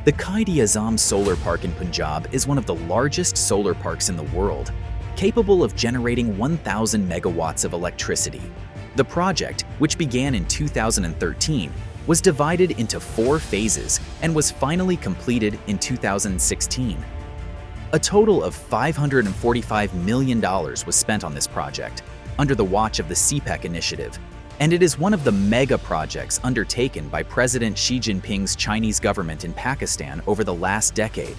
The Quaid-e-Azam Solar Park in Punjab is one of the largest solar parks in the world, capable of generating 1,000 megawatts of electricity. The project, which began in 2013, was divided into 4 phases and was finally completed in 2016. A total of $545 million was spent on this project, under the watch of the CPEC initiative, and it is one of the mega projects undertaken by President Xi Jinping's Chinese government in Pakistan over the last decade.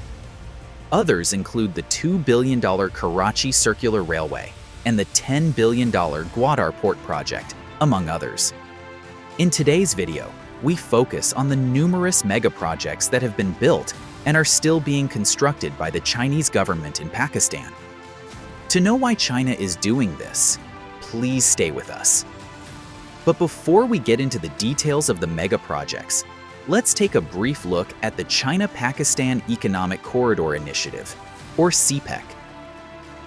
Others include the $2 billion Karachi Circular Railway and the $10 billion Gwadar Port project, among others. In today's video, we focus on the numerous mega projects that have been built and are still being constructed by the Chinese government in Pakistan. To know why China is doing this, please stay with us. But before we get into the details of the mega projects, let's take a brief look at the China-Pakistan Economic Corridor Initiative, or CPEC.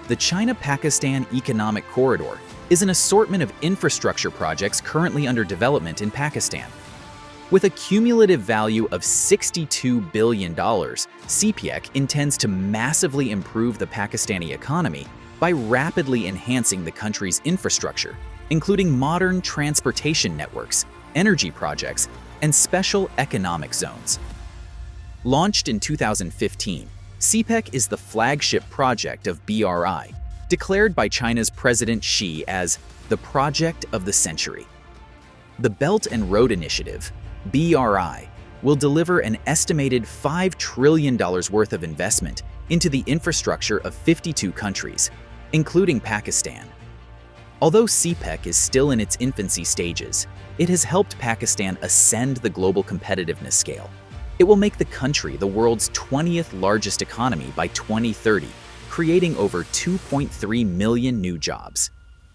The China-Pakistan Economic Corridor is an assortment of infrastructure projects currently under development in Pakistan. With a cumulative value of $62 billion, CPEC intends to massively improve the Pakistani economy by rapidly enhancing the country's infrastructure, including modern transportation networks, energy projects, and special economic zones. Launched in 2015, CPEC is the flagship project of BRI, declared by China's President Xi as the project of the century. The Belt and Road Initiative, BRI, will deliver an estimated $5 trillion worth of investment into the infrastructure of 52 countries, including Pakistan. Although CPEC is still in its infancy stages, it has helped Pakistan ascend the global competitiveness scale. It will make the country the world's 20th largest economy by 2030, creating over 2.3 million new jobs.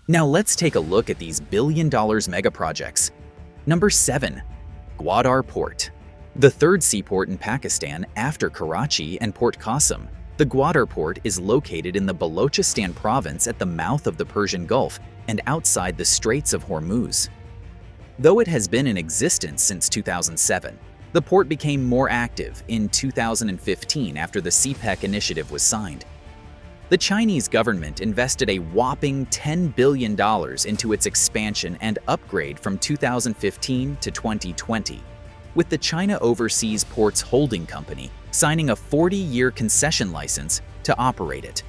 Now let's take a look at these billion-dollar mega projects. Number 7. Gwadar Port. The third seaport in Pakistan after Karachi and Port Qasim, the Gwadar Port is located in the Balochistan province at the mouth of the Persian Gulf and outside the Straits of Hormuz. Though it has been in existence since 2007, the port became more active in 2015 after the CPEC initiative was signed. The Chinese government invested a whopping $10 billion into its expansion and upgrade from 2015 to 2020, with the China Overseas Ports Holding Company signing a 40-year concession license to operate it.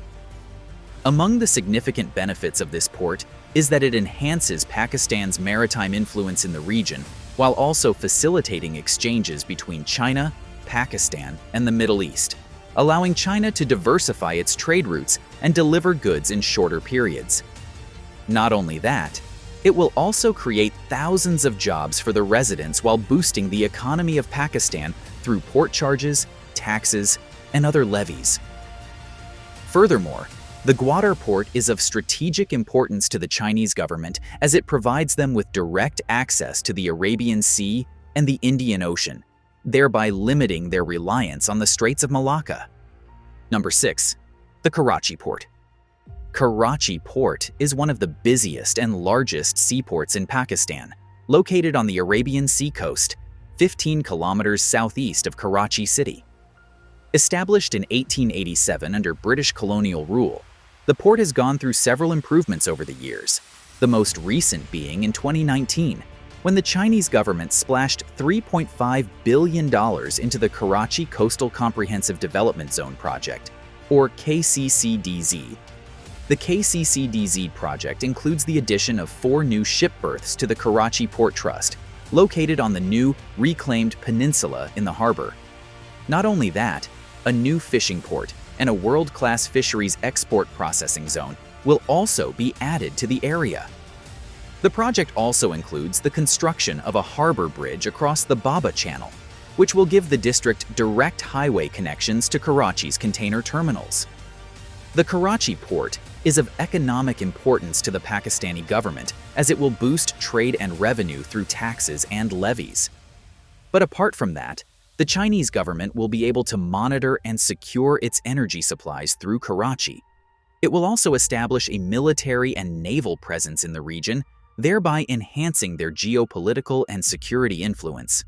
Among the significant benefits of this port is that it enhances Pakistan's maritime influence in the region while also facilitating exchanges between China, Pakistan, and the Middle East, allowing China to diversify its trade routes and deliver goods in shorter periods. Not only that, it will also create thousands of jobs for the residents while boosting the economy of Pakistan through port charges, taxes, and other levies. Furthermore, the Gwadar Port is of strategic importance to the Chinese government as it provides them with direct access to the Arabian Sea and the Indian Ocean, thereby limiting their reliance on the Straits of Malacca. Number 6. The Karachi Port. Karachi Port is one of the busiest and largest seaports in Pakistan, located on the Arabian Sea coast, 15 kilometers southeast of Karachi City. Established in 1887 under British colonial rule, the port has gone through several improvements over the years, the most recent being in 2019, when the Chinese government splashed $3.5 billion into the Karachi Coastal Comprehensive Development Zone project, or KCCDZ. The KCCDZ project includes the addition of 4 new ship berths to the Karachi Port Trust, located on the new reclaimed peninsula in the harbor. Not only that, a new fishing port and a world-class fisheries export processing zone will also be added to the area. The project also includes the construction of a harbor bridge across the Baba Channel, which will give the district direct highway connections to Karachi's container terminals. The Karachi port is of economic importance to the Pakistani government as it will boost trade and revenue through taxes and levies. But apart from that, the Chinese government will be able to monitor and secure its energy supplies through Karachi. It will also establish a military and naval presence in the region, thereby enhancing their geopolitical and security influence.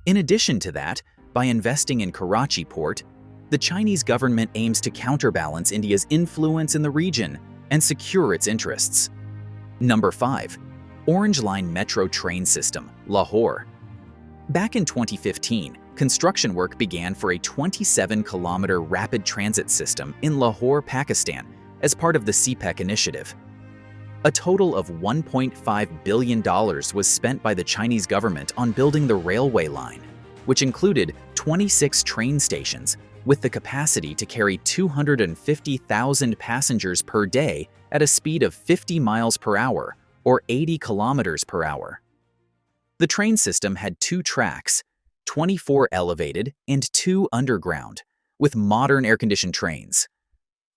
In addition to that, By investing in Karachi Port, the Chinese government aims to counterbalance India's influence in the region and secure its interests. Number 5. Orange Line Metro Train System, Lahore. Back in 2015, construction work began for a 27-kilometer rapid transit system in Lahore, Pakistan, as part of the CPEC initiative. A total of $1.5 billion was spent by the Chinese government on building the railway line, which included 26 train stations with the capacity to carry 250,000 passengers per day at a speed of 50 miles per hour or 80 kilometers per hour. The train system had 2 tracks, 24 elevated and 2 underground, with modern air-conditioned trains.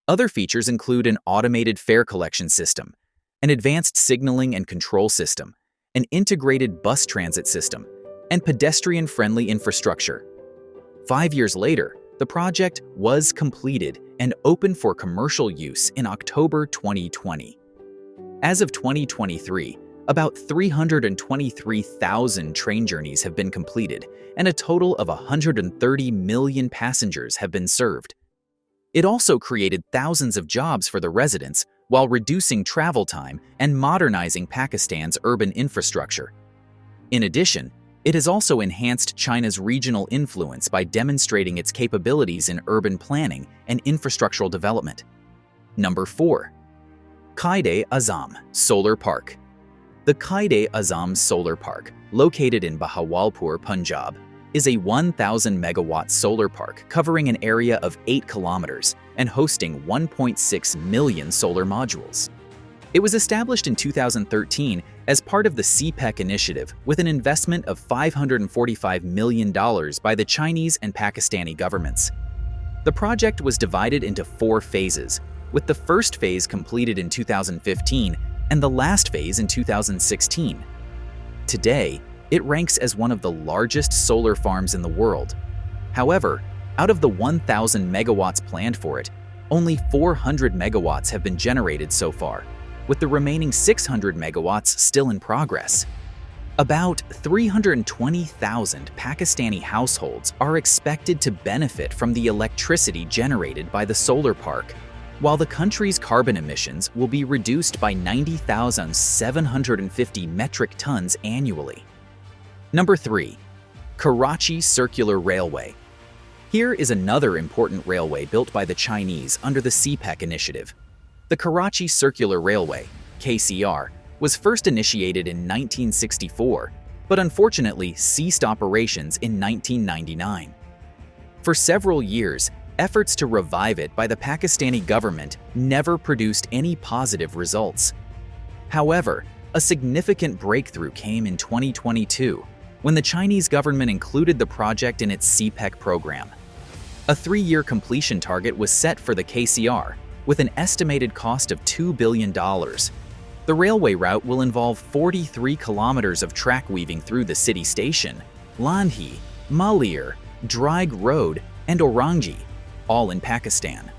Other features include an automated fare collection system, an advanced signaling and control system, an integrated bus transit system, and pedestrian-friendly infrastructure. 5 years later, the project was completed and opened for commercial use in October 2020. As of 2023, about 323,000 train journeys have been completed, and a total of 130 million passengers have been served. It also created thousands of jobs for the residents while reducing travel time and modernizing Pakistan's urban infrastructure. In addition, it has also enhanced China's regional influence by demonstrating its capabilities in urban planning and infrastructural development. Number 4. Quaid-e-Azam Solar Park. The Quaid-e-Azam Solar Park, located in Bahawalpur, Punjab, is a 1,000-megawatt solar park covering an area of 8 kilometers and hosting 1.6 million solar modules. It was established in 2013 as part of the CPEC initiative with an investment of $545 million by the Chinese and Pakistani governments. The project was divided into 4 phases, with the first phase completed in 2015 and the last phase in 2016. Today, it ranks as one of the largest solar farms in the world. However, out of the 1,000 megawatts planned for it, only 400 megawatts have been generated so far, with the remaining 600 megawatts still in progress. About 320,000 Pakistani households are expected to benefit from the electricity generated by the solar park, while the country's carbon emissions will be reduced by 90,750 metric tons annually. Number 3. Karachi Circular Railway. Here is another important railway built by the Chinese under the CPEC initiative. The Karachi Circular Railway, KCR, was first initiated in 1964, but unfortunately ceased operations in 1999. For several years, efforts to revive it by the Pakistani government never produced any positive results. However, a significant breakthrough came in 2022 when the Chinese government included the project in its CPEC program. A 3-year completion target was set for the KCR, with an estimated cost of $2 billion. The railway route will involve 43 kilometers of track weaving through the city station, Landhi, Malir, Draig Road, and Orangi, all in Pakistan.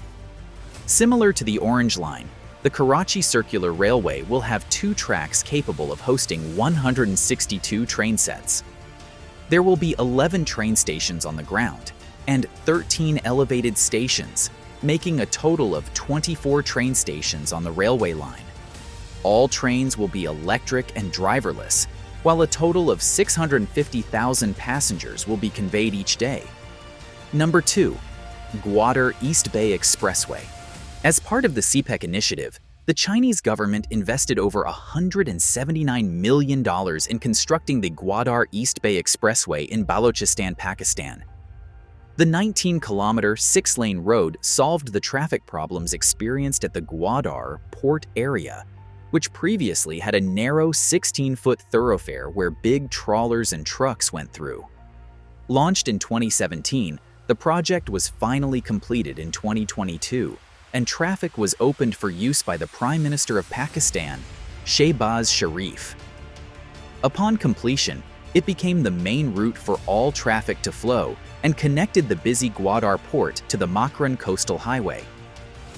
Similar to the Orange Line, the Karachi Circular Railway will have 2 tracks capable of hosting 162 train sets. There will be 11 train stations on the ground and 13 elevated stations, making a total of 24 train stations on the railway line. All trains will be electric and driverless, while a total of 650,000 passengers will be conveyed each day. Number 2. Gwadar East Bay Expressway. As part of the CPEC initiative, the Chinese government invested over $179 million in constructing the Gwadar East Bay Expressway in Balochistan, Pakistan. The 19-kilometer, 6-lane road solved the traffic problems experienced at the Gwadar Port area, which previously had a narrow 16-foot thoroughfare where big trawlers and trucks went through. Launched in 2017, the project was finally completed in 2022, and traffic was opened for use by the Prime Minister of Pakistan, Shehbaz Sharif. Upon completion, it became the main route for all traffic to flow and connected the busy Gwadar Port to the Makran Coastal Highway.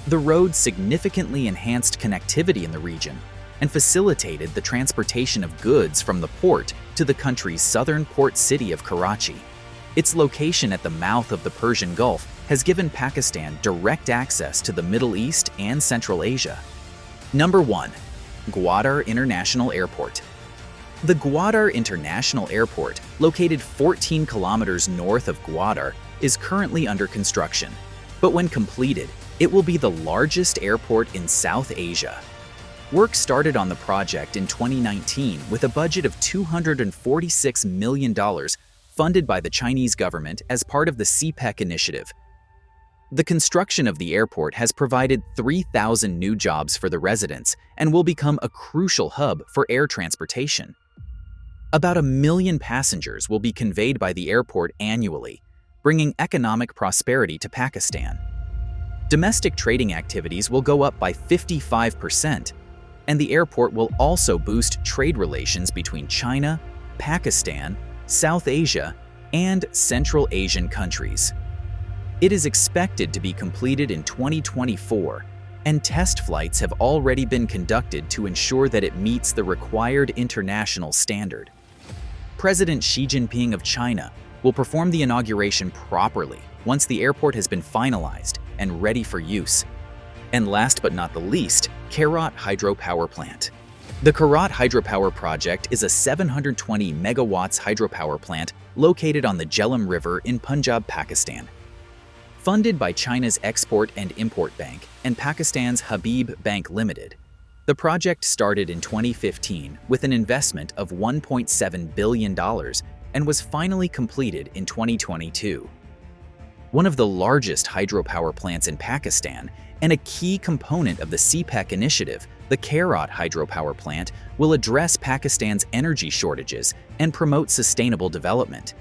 The road significantly enhanced connectivity in the region and facilitated the transportation of goods from the port to the country's southern port city of Karachi. Its location at the mouth of the Persian Gulf has given Pakistan direct access to the Middle East and Central Asia. Number 1. Gwadar International Airport. The Gwadar International Airport, located 14 kilometers north of Gwadar, is currently under construction. But when completed, it will be the largest airport in South Asia. Work started on the project in 2019 with a budget of $246 million funded by the Chinese government as part of the CPEC initiative. The construction of the airport has provided 3,000 new jobs for the residents and will become a crucial hub for air transportation. About 1 million passengers will be conveyed by the airport annually, bringing economic prosperity to Pakistan. Domestic trading activities will go up by 55%, and the airport will also boost trade relations between China, Pakistan, South Asia, and Central Asian countries. It is expected to be completed in 2024, and test flights have already been conducted to ensure that it meets the required international standard. President Xi Jinping of China will perform the inauguration properly once the airport has been finalized and ready for use. And last but not the least, Karachi Hydropower Plant. The Karachi Hydropower Project is a 720 megawatts hydropower plant located on the Jhelum River in Punjab, Pakistan. Funded by China's Export and Import Bank and Pakistan's Habib Bank Limited, the project started in 2015 with an investment of $1.7 billion and was finally completed in 2022. One of the largest hydropower plants in Pakistan and a key component of the CPEC initiative, the Karachi Hydropower Plant will address Pakistan's energy shortages and promote sustainable development.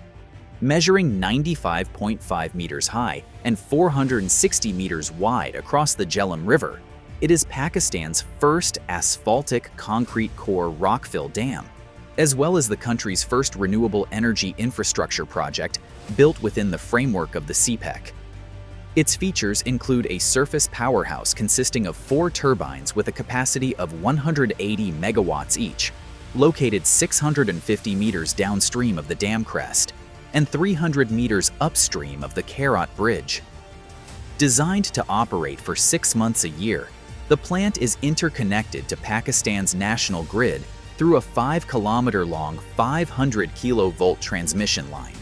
Measuring 95.5 meters high and 460 meters wide across the Jhelum River, it is Pakistan's first asphaltic concrete core rockfill dam, as well as the country's first renewable energy infrastructure project built within the framework of the CPEC. Its features include a surface powerhouse consisting of 4 turbines with a capacity of 180 megawatts each, located 650 meters downstream of the dam crest, and 300 meters upstream of the Karachi Bridge. Designed to operate for 6 months a year, the plant is interconnected to Pakistan's national grid through a 5-kilometer-long 500-kilovolt transmission line.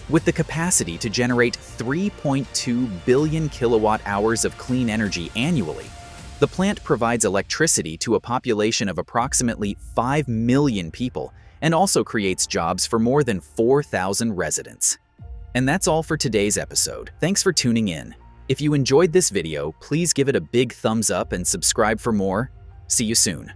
With the capacity to generate 3.2 billion kilowatt-hours of clean energy annually, the plant provides electricity to a population of approximately 5 million people and also creates jobs for more than 4,000 residents. And that's all for today's episode. Thanks for tuning in. If you enjoyed this video, please give it a big thumbs up and subscribe for more. See you soon.